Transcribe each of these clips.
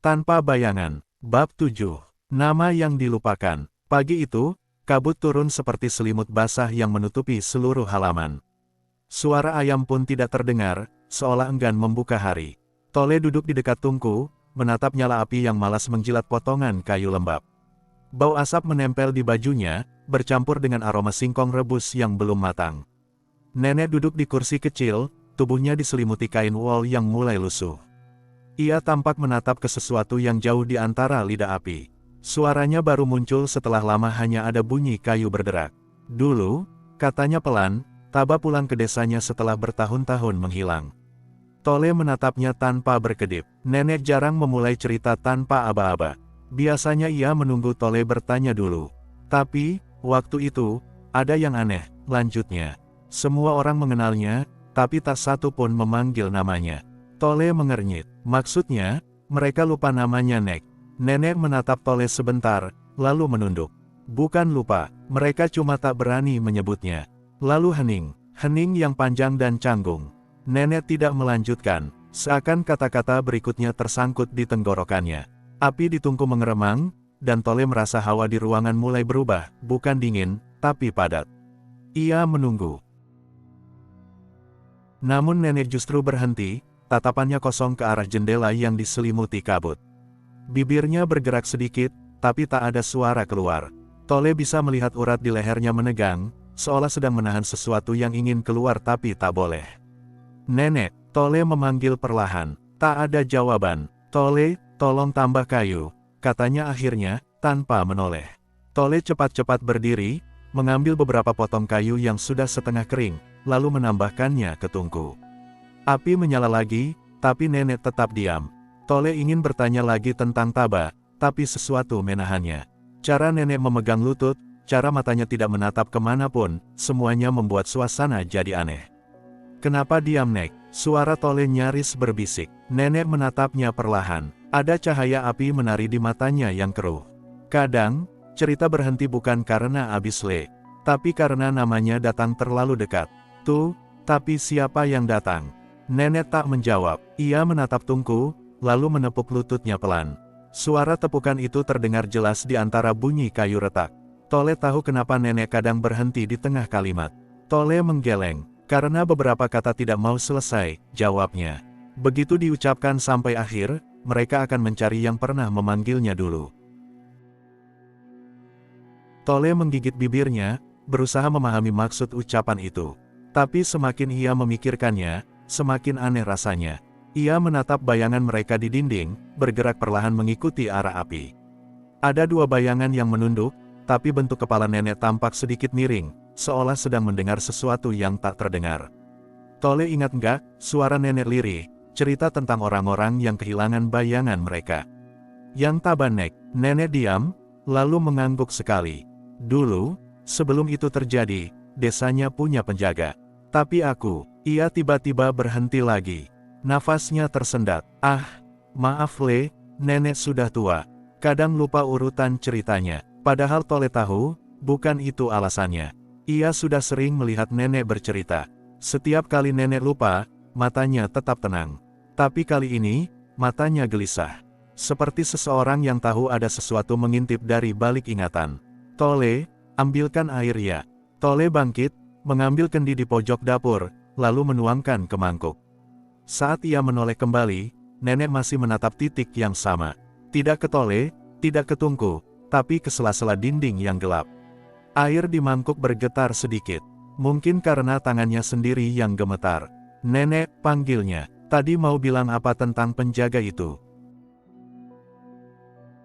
Tanpa bayangan. Bab 7. Nama yang dilupakan. Pagi itu, kabut turun seperti selimut basah yang menutupi seluruh halaman. Suara ayam pun tidak terdengar, seolah enggan membuka hari. Tole duduk di dekat tungku, menatap nyala api yang malas menjilat potongan kayu lembab. Bau asap menempel di bajunya, bercampur dengan aroma singkong rebus yang belum matang. Nenek duduk di kursi kecil, tubuhnya diselimuti kain wol yang mulai lusuh. Ia tampak menatap ke sesuatu yang jauh di antara lidah api. Suaranya baru muncul setelah lama hanya ada bunyi kayu berderak. Dulu, katanya pelan, Taba pulang ke desanya setelah bertahun-tahun menghilang. Tole menatapnya tanpa berkedip. Nenek jarang memulai cerita tanpa aba-aba. Biasanya ia menunggu Tole bertanya dulu. Tapi, waktu itu, ada yang aneh, lanjutnya. Semua orang mengenalnya, tapi tak satu pun memanggil namanya. Tole mengernyit. Maksudnya, mereka lupa namanya Nek. Nenek menatap Tole sebentar, lalu menunduk. Bukan lupa, mereka cuma tak berani menyebutnya. Lalu hening yang panjang dan canggung. Nenek tidak melanjutkan, seakan kata-kata berikutnya tersangkut di tenggorokannya. Api di tungku mengeremang, dan Tole merasa hawa di ruangan mulai berubah, bukan dingin, tapi padat. Ia menunggu. Namun nenek justru berhenti, tatapannya kosong ke arah jendela yang diselimuti kabut. Bibirnya bergerak sedikit, tapi tak ada suara keluar. Tole bisa melihat urat di lehernya menegang, seolah sedang menahan sesuatu yang ingin keluar tapi tak boleh. Nenek, Tole memanggil perlahan. Tak ada jawaban. Tole, tolong tambah kayu, katanya akhirnya, tanpa menoleh. Tole cepat-cepat berdiri, mengambil beberapa potong kayu yang sudah setengah kering, lalu menambahkannya ke tungku. Api menyala lagi, tapi nenek tetap diam. Tole ingin bertanya lagi tentang Taba, tapi sesuatu menahannya. Cara nenek memegang lutut, cara matanya tidak menatap kemanapun, semuanya membuat suasana jadi aneh. Kenapa diam Nek? Suara Tole nyaris berbisik. Nenek menatapnya perlahan. Ada cahaya api menari di matanya yang keruh. Kadang, cerita berhenti bukan karena habis le, tapi karena namanya datang terlalu dekat. Tuh, tapi siapa yang datang? Nenek tak menjawab. Ia menatap tungku, lalu menepuk lututnya pelan. Suara tepukan itu terdengar jelas di antara bunyi kayu retak. Tole tahu kenapa nenek kadang berhenti di tengah kalimat. Tole menggeleng, karena beberapa kata tidak mau selesai, jawabnya. Begitu diucapkan sampai akhir, mereka akan mencari yang pernah memanggilnya dulu. Tole menggigit bibirnya, berusaha memahami maksud ucapan itu. Tapi semakin ia memikirkannya, semakin aneh rasanya. Ia menatap bayangan mereka di dinding, bergerak perlahan mengikuti arah api. Ada dua bayangan yang menunduk, tapi bentuk kepala nenek tampak sedikit miring, seolah sedang mendengar sesuatu yang tak terdengar. Tole ingat enggak, suara nenek lirih, cerita tentang orang-orang yang kehilangan bayangan mereka. Yang Taba Nek, nenek diam, lalu mengangguk sekali. Dulu, sebelum itu terjadi, desanya punya penjaga. Tapi ia tiba-tiba berhenti lagi. Nafasnya tersendat. Ah, maaf Le, nenek sudah tua. Kadang lupa urutan ceritanya. Padahal Tole tahu, bukan itu alasannya. Ia sudah sering melihat nenek bercerita. Setiap kali nenek lupa, matanya tetap tenang. Tapi kali ini, matanya gelisah. Seperti seseorang yang tahu ada sesuatu mengintip dari balik ingatan. Tole, ambilkan air ya. Tole bangkit, mengambil kendi di pojok dapur, lalu menuangkan ke mangkuk. Saat ia menoleh kembali, nenek masih menatap titik yang sama. Tidak ke Tole, tidak ke tungku, tapi ke sela-sela dinding yang gelap. Air di mangkuk bergetar sedikit. Mungkin karena tangannya sendiri yang gemetar. Nenek, panggilnya. Tadi mau bilang apa tentang penjaga itu?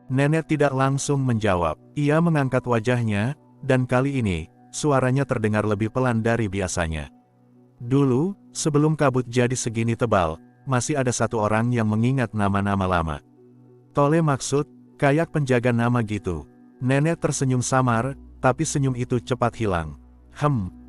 Nenek tidak langsung menjawab. Ia mengangkat wajahnya, dan kali ini, suaranya terdengar lebih pelan dari biasanya. Dulu, sebelum kabut jadi segini tebal, masih ada satu orang yang mengingat nama-nama lama. Tole maksud, kayak penjaga nama gitu. Nenek tersenyum samar, tapi senyum itu cepat hilang.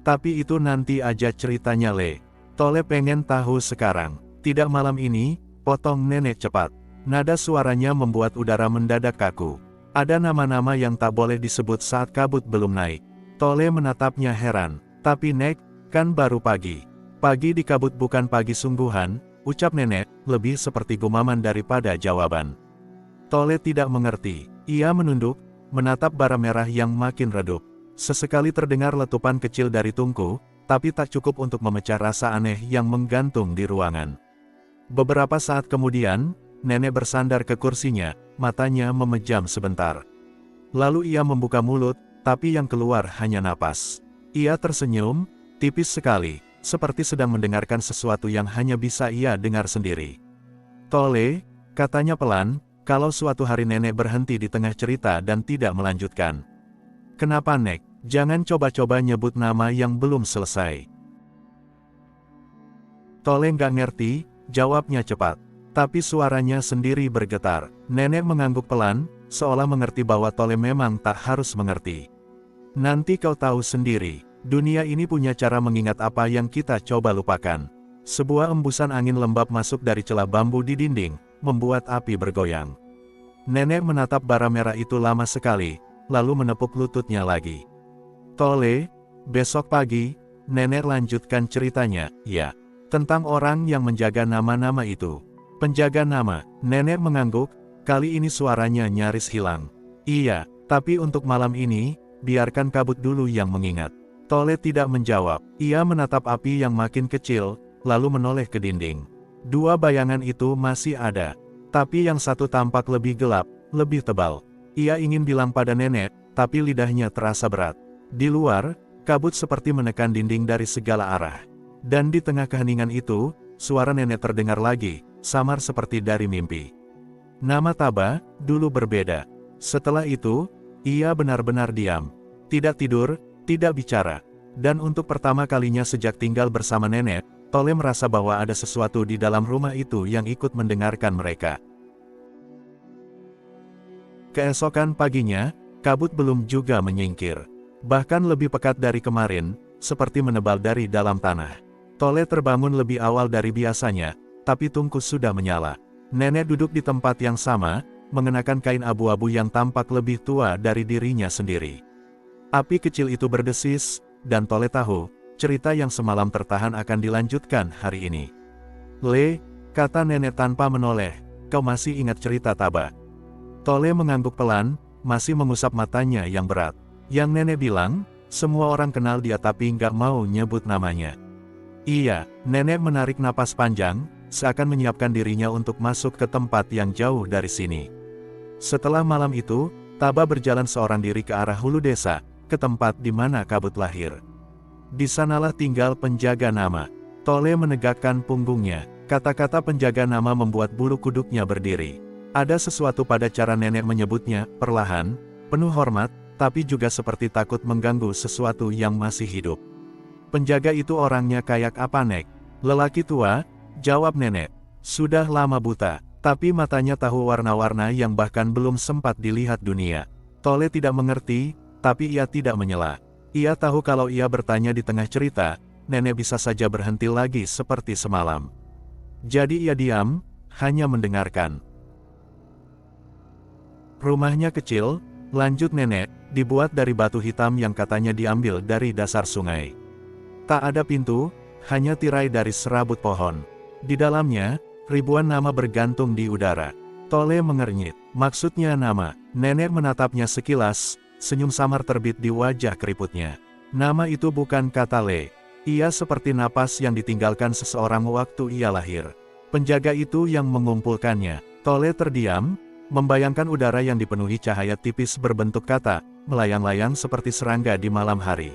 Tapi itu nanti aja ceritanya Le. Tole pengen tahu sekarang. Tidak malam ini, potong nenek cepat. Nada suaranya membuat udara mendadak kaku. Ada nama-nama yang tak boleh disebut saat kabut belum naik. Tole menatapnya heran. Tapi Nek, kan baru pagi. Pagi di kabut bukan pagi sungguhan, ucap nenek, lebih seperti gumaman daripada jawaban. Tole tidak mengerti. Ia menunduk, menatap bara merah yang makin redup. Sesekali terdengar letupan kecil dari tungku, tapi tak cukup untuk memecah rasa aneh yang menggantung di ruangan. Beberapa saat kemudian, nenek bersandar ke kursinya, matanya memejam sebentar. Lalu ia membuka mulut, tapi yang keluar hanya napas. Ia tersenyum, tipis sekali, seperti sedang mendengarkan sesuatu yang hanya bisa ia dengar sendiri. Tole, katanya pelan, kalau suatu hari nenek berhenti di tengah cerita dan tidak melanjutkan. Kenapa Nek? Jangan coba-coba nyebut nama yang belum selesai. Tole nggak ngerti, jawabnya cepat. Tapi suaranya sendiri bergetar. Nenek mengangguk pelan, seolah mengerti bahwa Tole memang tak harus mengerti. Nanti kau tahu sendiri, dunia ini punya cara mengingat apa yang kita coba lupakan. Sebuah embusan angin lembab masuk dari celah bambu di dinding, membuat api bergoyang. Nenek menatap bara merah itu lama sekali, lalu menepuk lututnya lagi. Tole, besok pagi, nenek lanjutkan ceritanya, ya. Tentang orang yang menjaga nama-nama itu. Penjaga nama, nenek mengangguk, kali ini suaranya nyaris hilang. Iya, tapi untuk malam ini, biarkan kabut dulu yang mengingat. Tole tidak menjawab, ia menatap api yang makin kecil, lalu menoleh ke dinding. Dua bayangan itu masih ada, tapi yang satu tampak lebih gelap, lebih tebal. Ia ingin bilang pada nenek, tapi lidahnya terasa berat. Di luar, kabut seperti menekan dinding dari segala arah. Dan di tengah keheningan itu, suara nenek terdengar lagi, samar seperti dari mimpi. Nama Taba, dulu berbeda. Setelah itu, ia benar-benar diam. Tidak tidur, tidak bicara. Dan untuk pertama kalinya sejak tinggal bersama nenek, Tole merasa bahwa ada sesuatu di dalam rumah itu yang ikut mendengarkan mereka. Keesokan paginya, kabut belum juga menyingkir. Bahkan lebih pekat dari kemarin, seperti menebal dari dalam tanah. Tole terbangun lebih awal dari biasanya, tapi tungku sudah menyala. Nenek duduk di tempat yang sama, mengenakan kain abu-abu yang tampak lebih tua dari dirinya sendiri. Api kecil itu berdesis, dan Tole tahu, cerita yang semalam tertahan akan dilanjutkan hari ini. Le, kata nenek tanpa menoleh, kau masih ingat cerita Taba? Tole mengangguk pelan, masih mengusap matanya yang berat. Yang nenek bilang, semua orang kenal dia tapi nggak mau nyebut namanya. Iya, nenek menarik napas panjang, seakan menyiapkan dirinya untuk masuk ke tempat yang jauh dari sini. Setelah malam itu, Taba berjalan seorang diri ke arah hulu desa, ke tempat di mana kabut lahir. Di sanalah tinggal penjaga nama. Tole menegakkan punggungnya, kata-kata penjaga nama membuat bulu kuduknya berdiri. Ada sesuatu pada cara nenek menyebutnya, perlahan, penuh hormat, tapi juga seperti takut mengganggu sesuatu yang masih hidup. Penjaga itu orangnya kayak apa Nek? Lelaki tua, jawab nenek. Sudah lama buta, tapi matanya tahu warna-warna yang bahkan belum sempat dilihat dunia. Tole tidak mengerti, tapi ia tidak menyela. Ia tahu kalau ia bertanya di tengah cerita, nenek bisa saja berhenti lagi seperti semalam. Jadi ia diam, hanya mendengarkan. Rumahnya kecil, lanjut nenek, dibuat dari batu hitam yang katanya diambil dari dasar sungai. Tak ada pintu, hanya tirai dari serabut pohon. Di dalamnya, ribuan nama bergantung di udara. Tole mengernyit. Maksudnya nama? Nenek menatapnya sekilas, senyum samar terbit di wajah keriputnya. Nama itu bukan kata Le. Ia seperti napas yang ditinggalkan seseorang waktu ia lahir. Penjaga itu yang mengumpulkannya. Tole terdiam, membayangkan udara yang dipenuhi cahaya tipis berbentuk kata, melayang-layang seperti serangga di malam hari.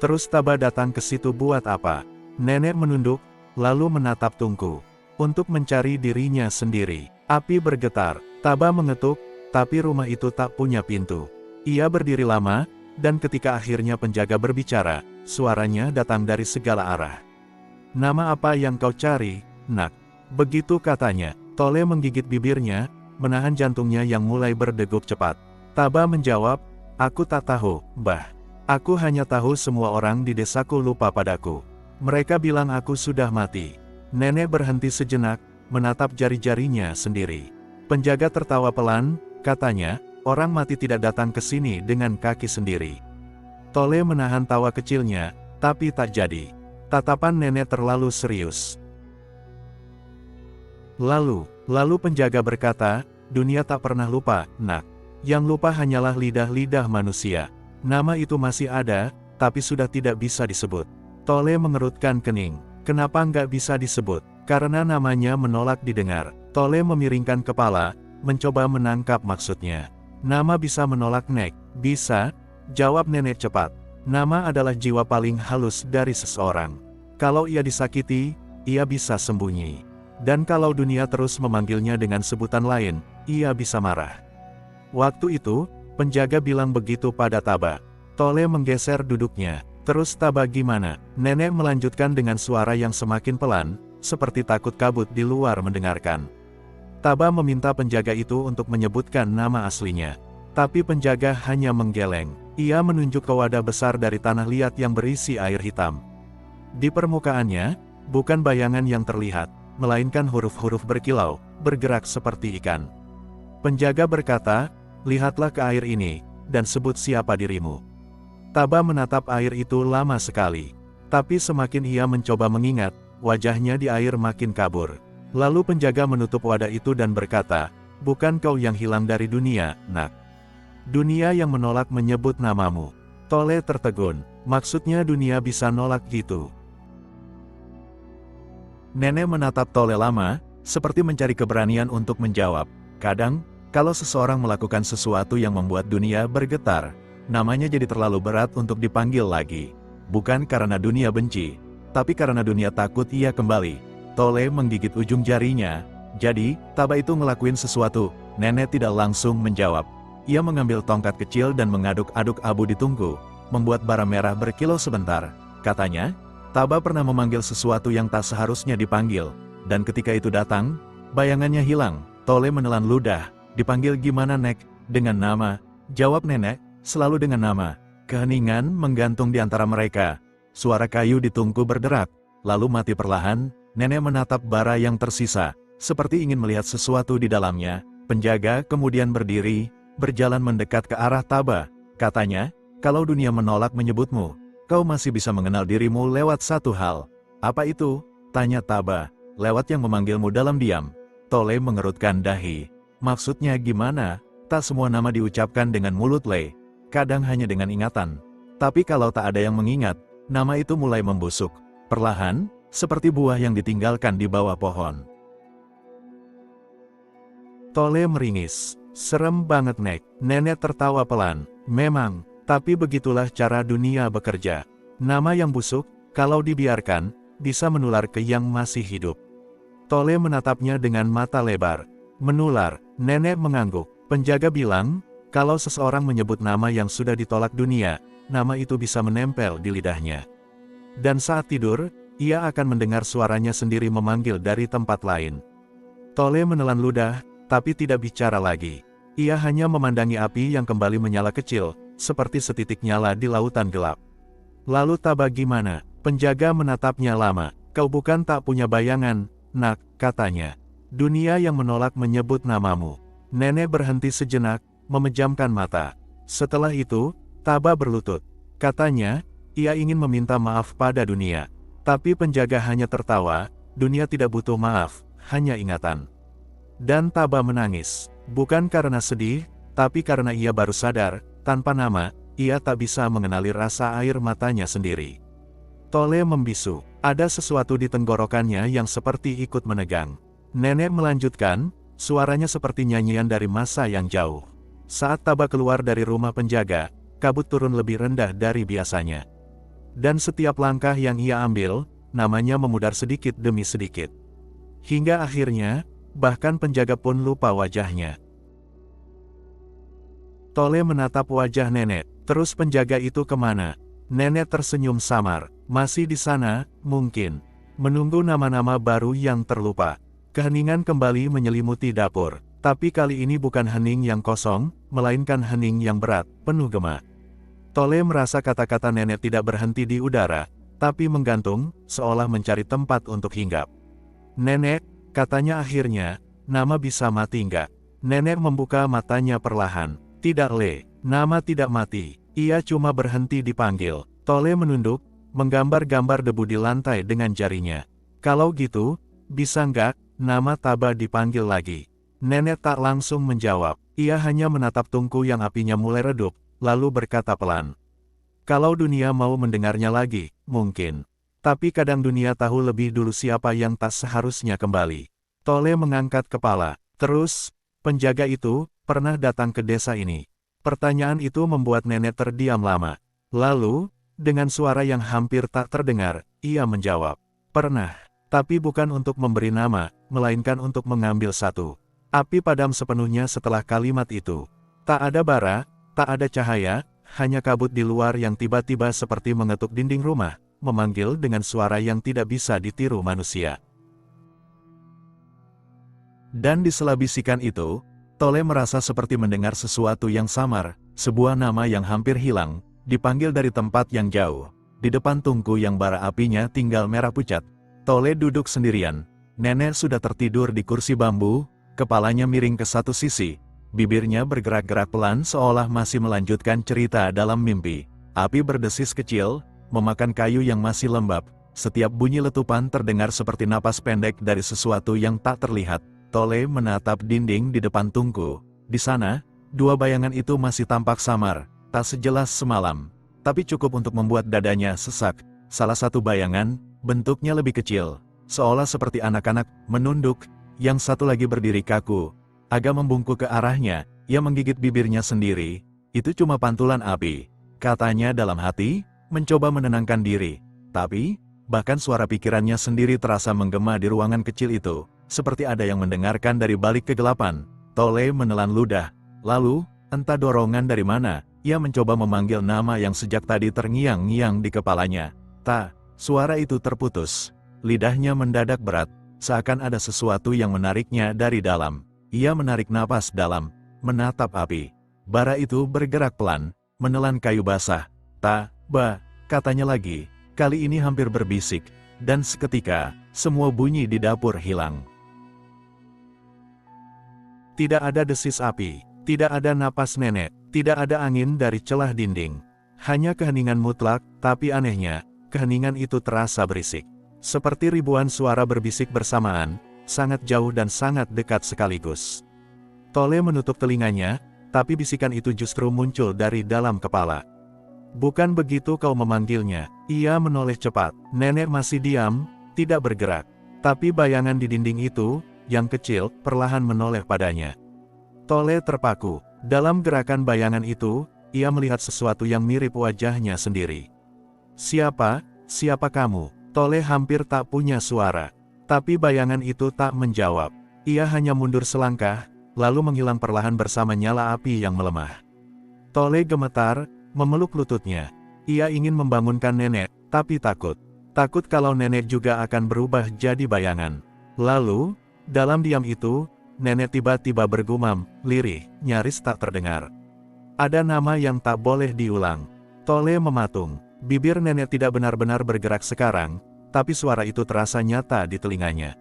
Terus Taba datang ke situ buat apa? Nenek menunduk, lalu menatap tungku. Untuk mencari dirinya sendiri. Api bergetar, Taba mengetuk, tapi rumah itu tak punya pintu. Ia berdiri lama, dan ketika akhirnya penjaga berbicara, suaranya datang dari segala arah. Nama apa yang kau cari, Nak? Begitu katanya. Tole menggigit bibirnya, menahan jantungnya yang mulai berdegup cepat. Taba menjawab, aku tak tahu, Mbah. Aku hanya tahu semua orang di desaku lupa padaku. Mereka bilang aku sudah mati. Nenek berhenti sejenak, menatap jari-jarinya sendiri. Penjaga tertawa pelan, katanya, orang mati tidak datang ke sini dengan kaki sendiri. Tole menahan tawa kecilnya, tapi tak jadi. Tatapan nenek terlalu serius. Lalu penjaga berkata, dunia tak pernah lupa, nak. Yang lupa hanyalah lidah-lidah manusia. Nama itu masih ada, tapi sudah tidak bisa disebut. Tole mengerutkan kening. Kenapa nggak bisa disebut? Karena namanya menolak didengar. Tole memiringkan kepala, mencoba menangkap maksudnya. Nama bisa menolak, Nek? Bisa, jawab nenek cepat. Nama adalah jiwa paling halus dari seseorang. Kalau ia disakiti, ia bisa sembunyi. Dan kalau dunia terus memanggilnya dengan sebutan lain, ia bisa marah. Waktu itu, penjaga bilang begitu pada Taba. Tole menggeser duduknya. Terus Taba gimana? Nenek melanjutkan dengan suara yang semakin pelan, seperti takut kabut di luar mendengarkan. Taba meminta penjaga itu untuk menyebutkan nama aslinya. Tapi penjaga hanya menggeleng. Ia menunjuk ke wadah besar dari tanah liat yang berisi air hitam. Di permukaannya, bukan bayangan yang terlihat, melainkan huruf-huruf berkilau, bergerak seperti ikan. Penjaga berkata, lihatlah ke air ini, dan sebut siapa dirimu. Taba menatap air itu lama sekali. Tapi semakin ia mencoba mengingat, wajahnya di air makin kabur. Lalu penjaga menutup wadah itu dan berkata, bukan kau yang hilang dari dunia, nak. Dunia yang menolak menyebut namamu. Tole tertegun, maksudnya dunia bisa nolak gitu. Nenek menatap Tole lama, seperti mencari keberanian untuk menjawab. Kadang, kalau seseorang melakukan sesuatu yang membuat dunia bergetar, namanya jadi terlalu berat untuk dipanggil lagi. Bukan karena dunia benci, tapi karena dunia takut ia kembali. Tole menggigit ujung jarinya. Jadi, Taba itu ngelakuin sesuatu. Nenek tidak langsung menjawab. Ia mengambil tongkat kecil dan mengaduk-aduk abu di tungku, membuat bara merah berkilau sebentar. Katanya, Taba pernah memanggil sesuatu yang tak seharusnya dipanggil. Dan ketika itu datang, bayangannya hilang. Tole menelan ludah. Dipanggil gimana, Nek? Dengan nama. Jawab nenek, selalu dengan nama. Keheningan menggantung di antara mereka. Suara kayu di tungku berderak. Lalu mati perlahan. Nenek menatap bara yang tersisa, seperti ingin melihat sesuatu di dalamnya. Penjaga kemudian berdiri, berjalan mendekat ke arah Taba. Katanya, kalau dunia menolak menyebutmu, kau masih bisa mengenal dirimu lewat satu hal. Apa itu? Tanya Taba. Lewat yang memanggilmu dalam diam. Tole mengerutkan dahi. Maksudnya gimana? Tak semua nama diucapkan dengan mulut Le. Kadang hanya dengan ingatan. Tapi kalau tak ada yang mengingat, nama itu mulai membusuk. Perlahan, seperti buah yang ditinggalkan di bawah pohon. Tole meringis. Serem banget, Nek. Nenek tertawa pelan. Memang, tapi begitulah cara dunia bekerja. Nama yang busuk, kalau dibiarkan, bisa menular ke yang masih hidup. Tole menatapnya dengan mata lebar. Menular, nenek mengangguk. Penjaga bilang, kalau seseorang menyebut nama yang sudah ditolak dunia, nama itu bisa menempel di lidahnya. Dan saat tidur, ia akan mendengar suaranya sendiri memanggil dari tempat lain. Tole menelan ludah, tapi tidak bicara lagi. Ia hanya memandangi api yang kembali menyala kecil, seperti setitik nyala di lautan gelap. Lalu Taba gimana? Penjaga menatapnya lama. Kau bukan tak punya bayangan, nak, katanya. Dunia yang menolak menyebut namamu. Nenek berhenti sejenak, memejamkan mata. Setelah itu, Taba berlutut. Katanya, ia ingin meminta maaf pada dunia. Tapi penjaga hanya tertawa, dunia tidak butuh maaf, hanya ingatan. Dan Taba menangis. Bukan karena sedih, tapi karena ia baru sadar, tanpa nama, ia tak bisa mengenali rasa air matanya sendiri. Tole membisu. Ada sesuatu di tenggorokannya yang seperti ikut menegang. Nenek melanjutkan, suaranya seperti nyanyian dari masa yang jauh. Saat Taba keluar dari rumah penjaga, kabut turun lebih rendah dari biasanya. Dan setiap langkah yang ia ambil, namanya memudar sedikit demi sedikit. Hingga akhirnya, bahkan penjaga pun lupa wajahnya. Tole menatap wajah nenek. Terus penjaga itu kemana? Nenek tersenyum samar. Masih di sana, mungkin. Menunggu nama-nama baru yang terlupa. Keheningan kembali menyelimuti dapur. Tapi kali ini bukan hening yang kosong, melainkan hening yang berat, penuh gema. Tole merasa kata-kata nenek tidak berhenti di udara, tapi menggantung, seolah mencari tempat untuk hinggap. Nenek, katanya akhirnya, nama bisa mati enggak? Nenek membuka matanya perlahan. Tidak, Le, nama tidak mati. Ia cuma berhenti dipanggil. Tole menunduk, menggambar-gambar debu di lantai dengan jarinya. Kalau gitu, bisa enggak, nama Taba dipanggil lagi? Nenek tak langsung menjawab. Ia hanya menatap tungku yang apinya mulai redup, lalu berkata pelan. Kalau dunia mau mendengarnya lagi, mungkin. Tapi kadang dunia tahu lebih dulu siapa yang tak seharusnya kembali. Tole mengangkat kepala. Terus, penjaga itu pernah datang ke desa ini. Pertanyaan itu membuat nenek terdiam lama. Lalu, dengan suara yang hampir tak terdengar, ia menjawab. Pernah, tapi bukan untuk memberi nama, melainkan untuk mengambil satu. Api padam sepenuhnya setelah kalimat itu. Tak ada bara, tak ada cahaya, hanya kabut di luar yang tiba-tiba seperti mengetuk dinding rumah, memanggil dengan suara yang tidak bisa ditiru manusia. Dan di sela bisikan itu, Tole merasa seperti mendengar sesuatu yang samar, sebuah nama yang hampir hilang, dipanggil dari tempat yang jauh. Di depan tungku yang bara apinya tinggal merah pucat, Tole duduk sendirian. Nenek sudah tertidur di kursi bambu, kepalanya miring ke satu sisi, bibirnya bergerak-gerak pelan seolah masih melanjutkan cerita dalam mimpi. Api berdesis kecil, memakan kayu yang masih lembab. Setiap bunyi letupan terdengar seperti napas pendek dari sesuatu yang tak terlihat. Tole menatap dinding di depan tungku. Di sana, dua bayangan itu masih tampak samar, tak sejelas semalam, tapi cukup untuk membuat dadanya sesak. Salah satu bayangan, bentuknya lebih kecil, seolah seperti anak-anak, menunduk. Yang satu lagi berdiri kaku, agak membungkuk ke arahnya. Ia menggigit bibirnya sendiri. Itu cuma pantulan api, katanya dalam hati, mencoba menenangkan diri. Tapi, bahkan suara pikirannya sendiri terasa menggema di ruangan kecil itu, seperti ada yang mendengarkan dari balik kegelapan. Tole menelan ludah. Lalu, entah dorongan dari mana, ia mencoba memanggil nama yang sejak tadi terngiang-ngiang di kepalanya. Tak, suara itu terputus. Lidahnya mendadak berat, seakan ada sesuatu yang menariknya dari dalam. Ia menarik napas dalam, menatap api. Bara itu bergerak pelan, menelan kayu basah. Katanya lagi, kali ini hampir berbisik, dan seketika, semua bunyi di dapur hilang. Tidak ada desis api, tidak ada napas nenek, tidak ada angin dari celah dinding. Hanya keheningan mutlak, tapi anehnya, keheningan itu terasa berisik. Seperti ribuan suara berbisik bersamaan, sangat jauh dan sangat dekat sekaligus. Tole menutup telinganya, tapi bisikan itu justru muncul dari dalam kepala. Bukan begitu kau memanggilnya. Ia menoleh cepat. Nenek masih diam, tidak bergerak. Tapi bayangan di dinding itu, yang kecil, perlahan menoleh padanya. Tole terpaku. Dalam gerakan bayangan itu, ia melihat sesuatu yang mirip wajahnya sendiri. Siapa kamu? Tole hampir tak punya suara. Tapi bayangan itu tak menjawab. Ia hanya mundur selangkah, lalu menghilang perlahan bersama nyala api yang melemah. Tole gemetar, memeluk lututnya. Ia ingin membangunkan nenek, tapi takut. Takut kalau nenek juga akan berubah jadi bayangan. Lalu, dalam diam itu, nenek tiba-tiba bergumam, lirih, nyaris tak terdengar. Ada nama yang tak boleh diulang. Tole mematung. Bibir nenek tidak benar-benar bergerak sekarang, tapi suara itu terasa nyata di telinganya.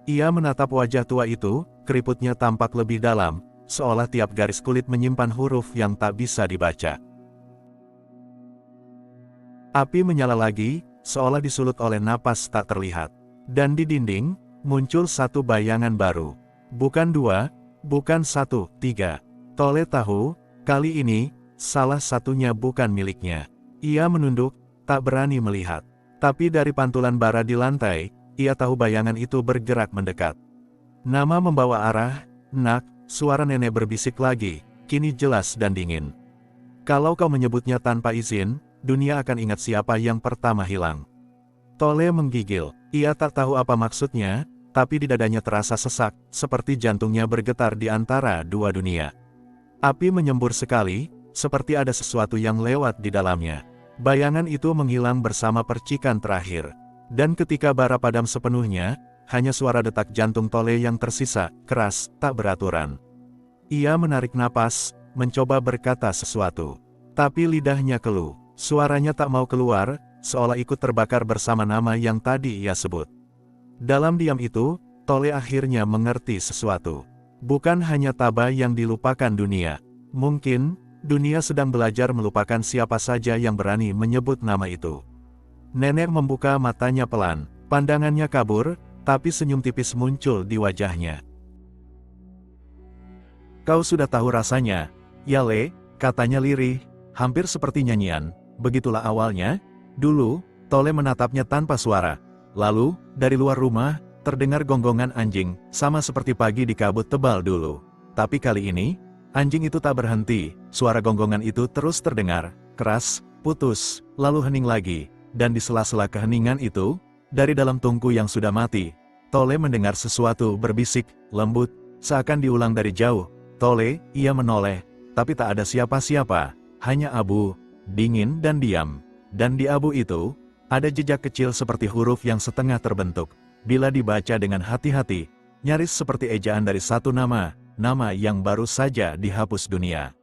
Ia menatap wajah tua itu, keriputnya tampak lebih dalam, seolah tiap garis kulit menyimpan huruf yang tak bisa dibaca. Api menyala lagi, seolah disulut oleh napas tak terlihat. Dan di dinding, muncul satu bayangan baru. Bukan dua, bukan satu, tiga. Tole tahu, kali ini, salah satunya bukan miliknya. Ia menunduk, tak berani melihat. Tapi dari pantulan bara di lantai, ia tahu bayangan itu bergerak mendekat. Nama membawa arah, nak, suara nenek berbisik lagi, kini jelas dan dingin. Kalau kau menyebutnya tanpa izin, dunia akan ingat siapa yang pertama hilang. Tole menggigil. Ia tak tahu apa maksudnya, tapi di dadanya terasa sesak, seperti jantungnya bergetar di antara dua dunia. Api menyembur sekali, seperti ada sesuatu yang lewat di dalamnya. Bayangan itu menghilang bersama percikan terakhir. Dan ketika bara padam sepenuhnya, hanya suara detak jantung Tole yang tersisa, keras, tak beraturan. Ia menarik napas, mencoba berkata sesuatu. Tapi lidahnya keluh. Suaranya tak mau keluar, seolah ikut terbakar bersama nama yang tadi ia sebut. Dalam diam itu, Tole akhirnya mengerti sesuatu. Bukan hanya Taba yang dilupakan dunia. Mungkin, dunia sedang belajar melupakan siapa saja yang berani menyebut nama itu. Nenek membuka matanya pelan. Pandangannya kabur, tapi senyum tipis muncul di wajahnya. Kau sudah tahu rasanya, ya Le, katanya lirih, hampir seperti nyanyian. Begitulah awalnya. Dulu, Tole menatapnya tanpa suara. Lalu, dari luar rumah, terdengar gonggongan anjing, sama seperti pagi di kabut tebal dulu. Tapi kali ini, anjing itu tak berhenti. Suara gonggongan itu terus terdengar, keras, putus, lalu hening lagi. Dan di sela-sela keheningan itu, dari dalam tungku yang sudah mati, Tole mendengar sesuatu berbisik, lembut, seakan diulang dari jauh. Tole, ia menoleh, tapi tak ada siapa-siapa, hanya abu, dingin dan diam. Dan di abu itu, ada jejak kecil seperti huruf yang setengah terbentuk. Bila dibaca dengan hati-hati, nyaris seperti ejaan dari satu nama, nama yang baru saja dihapus dunia.